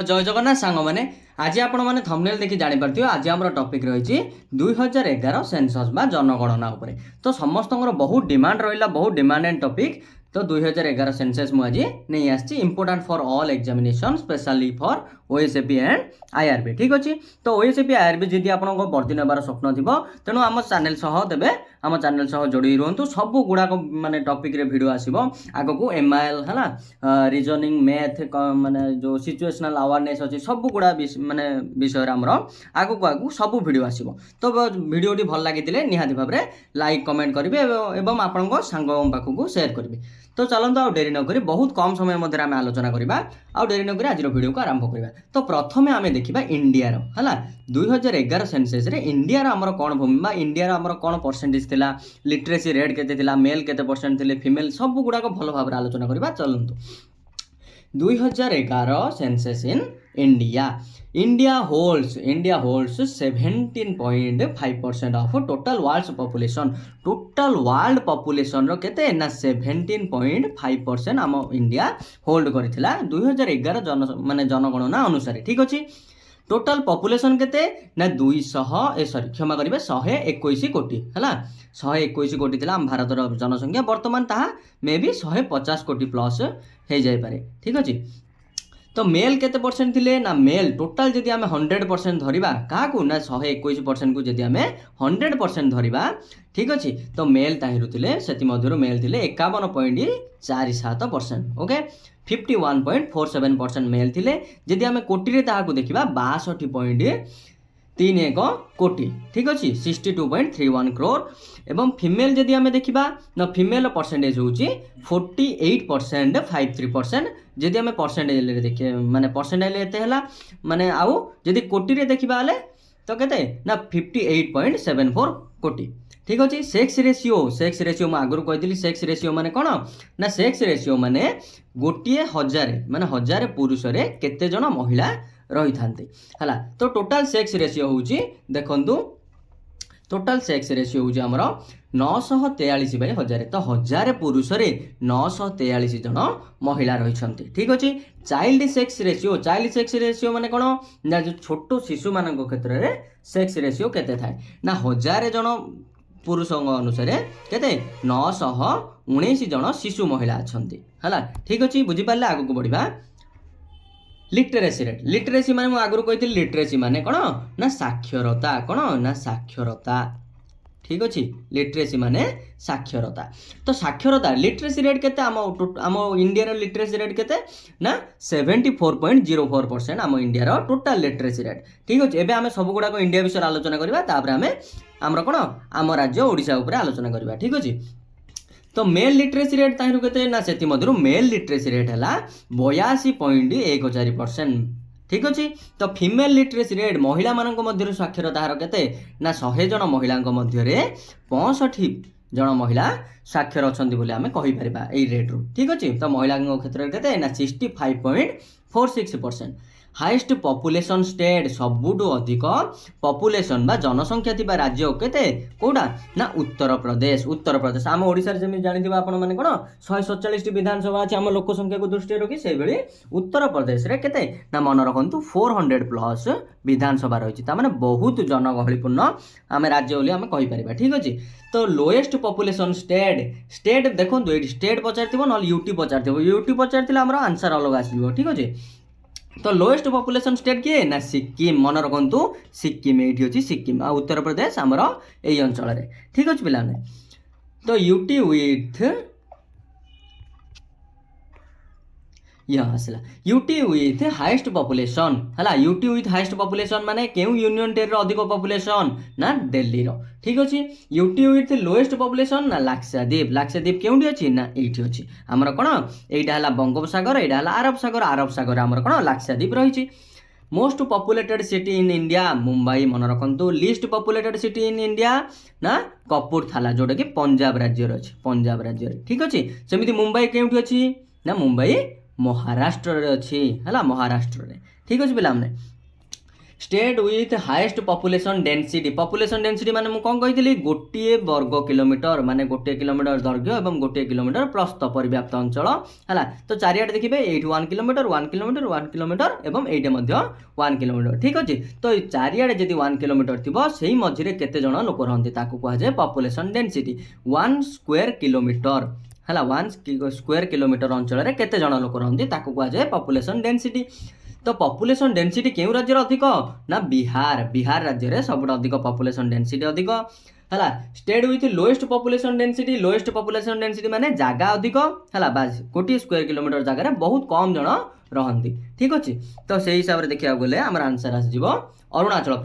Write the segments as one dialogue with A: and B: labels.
A: जय जगन्नाथ सांग मैंने आज आपण मैंने थंबनेल देखि जानि पारथियो आज हमर टॉपिक रही 2011 सेंसस बा जनगणना उपरे। तो समस्तଙ୍କର बहुत डिमांड रहिला, बहुत डिमांडेड टॉपिक। तो 2011 सेंसस मु आज नहीं आछि important for all examination specially for OSAP and IRB. ठीक अछि। तो ओएसएपी आईआरबी जदि आपनको भर्ती नेबार स्वप्न थिबो तेनु हम चैनल सह देबे, हम चैनल सह जोड़ी रहंतु। सब गुडा को माने टॉपिक रे वीडियो आसीबो आगो को एमआईएल हला रीजनिंग मैथ माने जो सिचुएशनल अवेयरनेस अछि सब गुडा माने विषय रे हमरो आगो को आगो सब वीडियो आसीबो। तो वीडियोटी भल लागितिले निहाती भाबरे लाइक कमेंट करिवे एवं आपनको सांगो पाखु शेयर करिवे। तो चलନ୍ତୁ ଆଉ ଡେରି ନ କରି ବହୁତ କମ ସମୟ ମଧ୍ୟରେ ଆମେ ଆଲୋଚନା କରିବା। ଆଉ ଡେରି ନ କରି ଆଜିର ଭିଡ଼ିଓକୁ ଆରମ୍ଭ କରିବା। ତ ପ୍ରଥମେ ଆମେ ଦେଖିବା ଇଣ୍ଡିଆର ହେଲା 2011 ସେନ୍ସସରେ ଇଣ୍ଡିଆର ଆମର କ'ଣ ଭୂମିକା, ଇଣ୍ଡିଆର ଆମର କ'ଣ ପରସେଣ୍ଟେଜ ଥିଲା, ଲିଟରେସି ରେଟ୍ କେତେ ଥିଲା, ମେଲ୍ କେତେ ପରସେଣ୍ଟ ଥିଲେ, ଫିମେଲ୍ ସବୁ ଗୁଡ଼ାକ ଭଲ ଭାବରେ ଆଲୋଚନା କରିବା। ଚଲନ୍ତୁ 2011 census in India. India holds 17.5% of total world population. Total world population रो केते ना 17.5% आम इंडिया होल्ड करथिला 2011 माने जनगणना अनुसार। ठीक अछि। टोटल पॉपुलेशन केते ना 200 क्षमा करिवे 121 कोटी हला 121 कोटी थिला हम भारतर जनसंख्या। वर्तमान ताहा मे बी 150 कोटी प्लस हो जाए पारे। ठीक अछि। तो मेल केते परसेंट थिले ना मेल टोटल जदि आमे 100% धरिबा काकू ना 121% को जदि आमे 100% धरिबा। ठीक अछि। तो मेल ताहिरु थिले सेति मध्यरु मेल थिले 51.47%। ओके 51.47% मेल थिले। जदि आमे कोटी रे ताहाकू देखिबा 62.31 कोटी। ठीक अछि 62.31 करोड़। एवं फीमेल जदि आमे देखिबा ना फीमेल परसेंटेज होउची 48.53%। जदि आमे परसेंटेज ले देखिए माने परसेंटेज एते हला माने आउ जदि कोटी रे देखिबा हले तो केते ना 58.74 कोटी। ठीक अछि। सेक्स रेशियो म आगुर कहदिली सेक्स रेशियो माने कोन ना सेक्स रेशियो माने गोटिए हजार माने हजार पुरुष रे केते जण महिला रही थांते हला। तो टोटल सेक्स रेशियो होउची देखंतु टोटल सेक्स रेशियो होउची हमरो 943/1000। तो हजार पुरुष रे 943 जण महिला रही छंती। ठीक अछि। चाइल्ड सेक्स रेशियो माने कोन ना जो छोटो शिशु मानक क्षेत्र रे सेक्स रेशियो केते थाए ना हजार जण पुरुष अनुसार केते 919 जण शिशु महिला अछंती हला। ठीक अछि। बुझी पाले आगु को बढ़िबा। लिटरेसी रेट माने मु आगु कहती लिटरेसी माने कोन ना साक्षरता कोन ना साक्षरता। ठीक अछि। लिटरेसी माने साक्षरता। तो साक्षरता लिटरेसी रेट केते आम इंडिया रो लिटरेसी रेट केते ना 74.04% आम इंडिया रो टोटल लिटरेसी रेट। ठीक अछि। एबे आमे सब गुडा को इंडिया विषय आलोचना करबा तापर आमे हमर कोन आम राज्य ओडिसा ऊपर आलोचना करबा। ठीक अछि। तो मेल लिटरेसी रेट ताहिरु केते ना सेति मधुर मेल लिटरेसी रेट हला 82.14%। ठीक अछि। तो फीमेल लिटरेसी रेट महिला मानक मध्य साक्षरता हार केते ना 100 जण महिला मध्य 65 जण महिला साक्षर अछंती बोले आमे कहि परिबा एई रेट रु। ठीक अछि। तो महिला क्षेत्र केते ना 65.46%। हाईएस्ट पॉपुलेशन स्टेट सबुठु अधिक पॉपुलेशन बा जनसंख्या थिबा राज्य केते कोडा ना उत्तर प्रदेश आम ओडिसा रे जेमि जानि दिबा आपण माने कोन 147 टी विधानसभा अछि आम लोक संख्या को दृष्टि रखि से बेली उत्तर प्रदेश रे केते ना मन रखंतु 400 प्लस विधानसभा रहिछि। ता माने बहुत जनगहलीपूर्ण आम राज्य बोली आम कहि परिबा। ठीक अछि। तो लोएस्ट पॉपुलेशन स्टेट देखंतु एडी स्टेट पचारथिबो न यूटी पचारथिला हमर आंसर अलग आसीबो। ठीक अछि। तो लोएस्ट पॉपुलेशन स्टेट किए ना सिक्किम मन रखंतु सिक्किम एठी अछि सिक्किम आ उत्तर प्रदेश हमर एई अंचल रे। ठीक अछि पिलाने। तो यूटी विथ हाईएस्ट पॉपुलेशन हला यूटी विथ हाईएस्ट पॉपुलेशन माने केउ यूनियन टेरिटरी अधिक पॉपुलेशन ना दिल्ली रो। ठीक अछि। यूटी विथ लोएस्ट पॉपुलेशन ना लाक्षाद्वीप केउडी अछि ना एठी अछि हमर कोन एटा हला बंगोपसागर एटा हला अरब सागर हमर कोन लाक्षाद्वीप रहिछि। Most populated city in India Mumbai मन रखंतु। Least populated city in India ना कपूरथला जोटा कि पंजाब राज्य रे अछि पंजाब राज्य रे। ठीक अछि। सेमिति मुंबई केउठी अछि ना मुंबई महाराष्ट्र रे अछि हला महाराष्ट्र रे। ठीक अछि पिला हमने state with highest population density माने मु कौन कही गोटे वर्ग किलोमीटर माने गोटे किलोमीटर दैर्घ्य और गोटे किलोमीटर प्रस्थ परिव्याप्त अंचल है। तो चारिआडे देखिए ये 1 किलोमीटर 1 किलोमीटर 1 किलोमीटर एवं ये 1 किलोमीटर ठीक अच्छे। तो चारिआडे जदि 1 किलोमीटर थी से मझे केते जन लोक रही कहुए पॉपुलेशन डेंसिटी 1 स्क्वायर किलोमीटर है। 1 स्क्वायर किलोमीटर अंचल में केते जन लोक रही कहुए पॉपुलेशन डेंसिटी। तो पॉपुलेशन डेंसिटी क्यों राज्य अधिक ना बिहार राज्य में सब अधिक पॉपुलेशन डेंसिटी अधिक है। State with lowest population density माने जागा अधिक है बास गोटे स्क्वायर किलोमीटर जगह बहुत कम जन रहती ठीक अच्छे। तो से हिसाब से देखा गले आम आंसर आसो अरुणाचल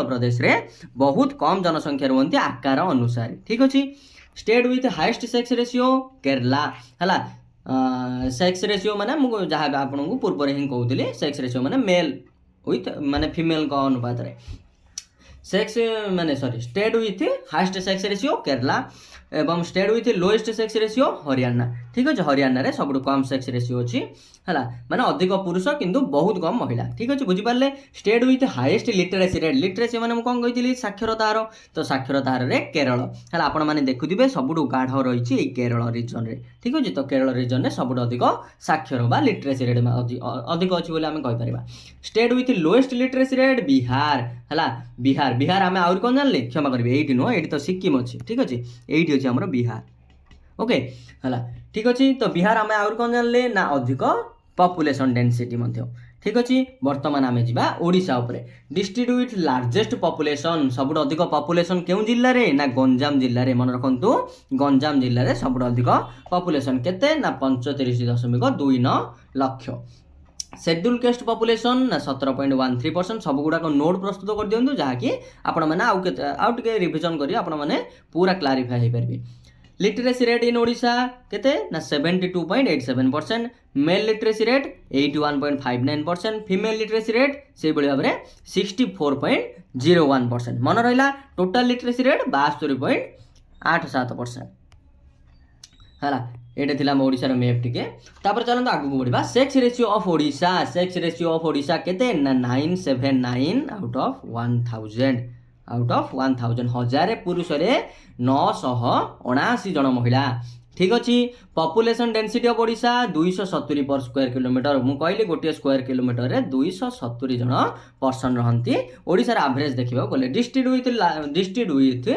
A: प्रदेश रे बहुत कम जनसंख्या रुहति आकार अनुसार ठीक अच्छे। State with highest sex ratio Kerala है। सेक्स रेशियो माने मुझे जहाँ आपको पूर्व हिं कहूली सेक्स रेशियो माने मेल विथ माने फीमेल का अनुपात रे सेक्स माने sorry state with highest sex ratio Kerala एवं state with lowest sex ratio Haryana ठीक अच्छे। हरियाणा रे सब कम सेक्स रेशियो अच्छी है माने अधिक पुरुष किंतु बहुत कम महिला ठीक अच्छे बुझिपारे। स्टेट विथ हाएस्ट लिटरेसी माने मुझे कौन कही साक्षरता हार। तो साक्षरता हार में केरल है आपण मैंने देखुए सबुठ गाढ़ रही केरल रिजन रे ठीक अच्छे। तो केरल रिजन में सबुठ अधिक साक्षर बा लिटरेसी रेट अधिक अच्छी बोली आम कहीपर। State with lowest literacy rate Bihar है। बिहार आम आउरी कौन जानले क्षमा करेंगे ये नुह ये तो सिक्किम अच्छे ठीक अच्छे ये अच्छे आमर बिहार ओके है ठीक अच्छे। तो बिहार आम आउरी कौन जानले ना अधिक पॉपुलेशन डेंसिटी ठीक अच्छे। बर्तमान आम जा ओडिशा उपरे डिस्ट्रिक्ट विथ लार्जेस्ट पॉपुलेशन सबुठ अधिक पॉपुलेशन क्यों जिले में ना गंजाम जिले में मन रखु गंजाम जिले में सबुठ अधिक पॉपुलेशन केते ना 35.29 लाख। शेड्यूल कास्ट पॉपुलेशन ना 17.13% सब गुड़ाक नोट प्रस्तुत कर दिंतु जहाँकि आपण मैंने आउ टे रिविजन करी आपण मैंने पूरा क्लारिफाई हो पारे। लिटरेसी रेट इन ओडिशा केते ना 72.87%। Mail literacy rate 81.59%। Female literacy rate से भाव में 64.01%। मन रहा टोटाल लिटरेसी रेट 72.87% है। ये थी ओडिशार मैप टिके तापर चलते आगू बढ़ा। सेक्स रेशियो ऑफ ओडिशा केते ना 979 आउट ऑफ 1000 हजार पुरुष रे 979 जन महिला ठीक अच्छे। पॉपुलेशन डेंसिटी ऑफ ओडिशा 270 पर स्क्वायर किलोमीटर मु कहली गोटे स्क्वायर किलोमीटर रे 270 जन पर्सन रहती ओडिशार एवरेज देखा गले। डिस्ट्रिक्ट विथ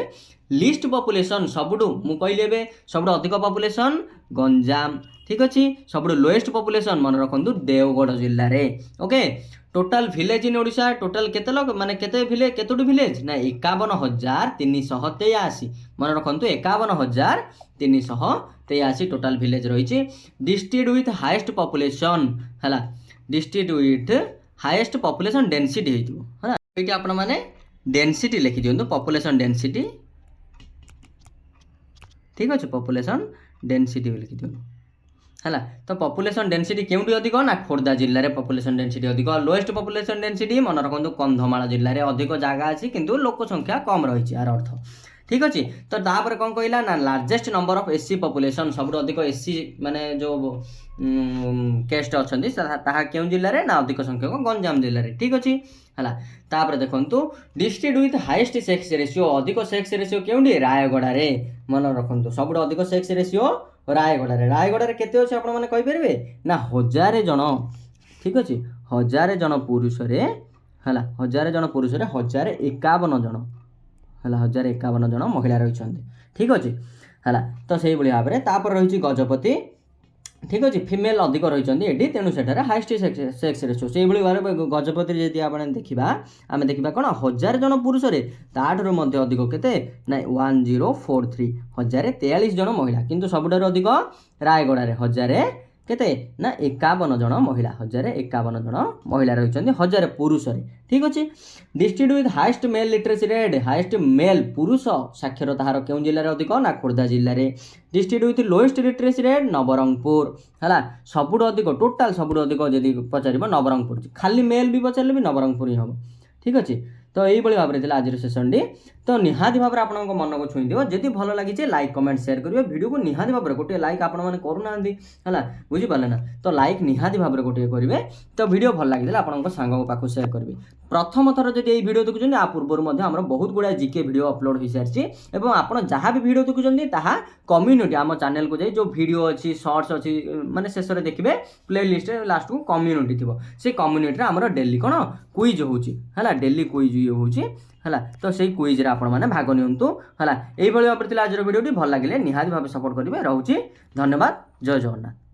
A: लिस्ट पॉपुलेशन सबुठू मु कहली सबुठ अधिक पॉपुलेशन गंजाम ठीक अच्छे। सबुठ लोएस्ट पॉपुलेशन मन रखु देवगढ़ जिले में okay. Total village in Odisha total केते लोग माने केते विलेज केतोटी विलेज ना 51,383 मन रखु 51,383 टोटाल विलेज रही। डिस्ट्रिक्ट विथ हाएस्ट पॉपुलेशन है district with highest population density है ये आपण मैंने डेंसिटी लिखि दियंतु पॉपुलेशन डेंसिटी ठीक अच्छे। पॉपुलेशन डेंसिटी लिखि दियंतु है। तो पॉपुलेशन डेंसिटी क्योंटी अधिक ना खोर्धा जिले में पॉपुलेशन डेंसिटी अधिक। लोएस्ट पॉपुलेशन डेंसिटी मन रखु कंधमाल जिले में अधिक जगह अच्छी किंतु लोक संख्या कम रही यार अर्थ ठीक अच्छे। तो तापर कौन कहला ना largest number of SC population सब अधिक एससी माने जो कैस्ट अच्छा क्यों जिले में ना अधिक संख्यक गंजाम जिले में ठीक अच्छे है। तापर देखु district with highest sex ratio अधिक सेक्स रेशियो क्योंटी रायगढ़ मन रखु सब अधिक सेक्स रेशियो रायगढ़ केते अच्छे आपण मैंने कहींपारे ना 1000 जन ठीक अच्छे। 1000 जन पुरुष है 1000 जन पुरुष 1051 जन है 1051 जन महिला रही ठीक अच्छे है। तो से भाव में तापर रही गजपति ठीक अच्छे फीमेल अधिक रही तेणु से हाएस्ट सेक्स रेशियो से भाव में गजपति जी आप देखा आम देखा कौन 1000 जन पुरुष ताठू अधिक केते ना 1043 1043 जन महिला किंतु सबुठार अधिक रायगढ़ 1000 केते ना 51 जन महिला 1051 जन महिला रही 1000 पुरुष ठीक अच्छे। District with highest male literacy rate highest male पुरुष साक्षरता हार क्यों जिले में अधिक ना खोर्धा जिले में। District with lowest literacy rate Nabarangpur है सबुठ अधिक टोटाल सबुठ अधिक जदि पचार नवरंगपुर खाली मेल भी पचारे भी नवरंगपुर ही हम ठीक अच्छे। तो यही भाव में आज सेसन टी तो निहाती भाव आपन मन को छुई दिव जदि भल लगी लाइक कमेंट शेयर करेंगे वीडियो को निहाती भाव गोटे लाइक आपण मैंने करूना है बुझिपारे ना तो लाइक निहाती भाव गोटे करेंगे तो वीडियो भल लगी आपन सांग पाखु शेयर करेंगे प्रथम थर जब ये वीडियो देखुं आ पूर्व आम बहुत गुड़ा जीके वीडियो अपलोड हो सारी और आप जहाँ भी वीडियो देखुं ताहा कम्युनिटी आम चैनल को जाए जो वीडियो अच्छी शॉर्ट्स अच्छी माने शेष में देखिए प्ले लिस्ट लास्ट को कम्युनिटी थी से कम्युनिटी आमर डेली कौन क्विज होगा डेली क्विज ये होगा तो से क्विज आपण मैंने भाग नियंतु है यही भाव आज वीडियो भल लगे निहाती भाव सपोर्ट करेंगे रोचे धन्यवाद जय जगन्नाथ।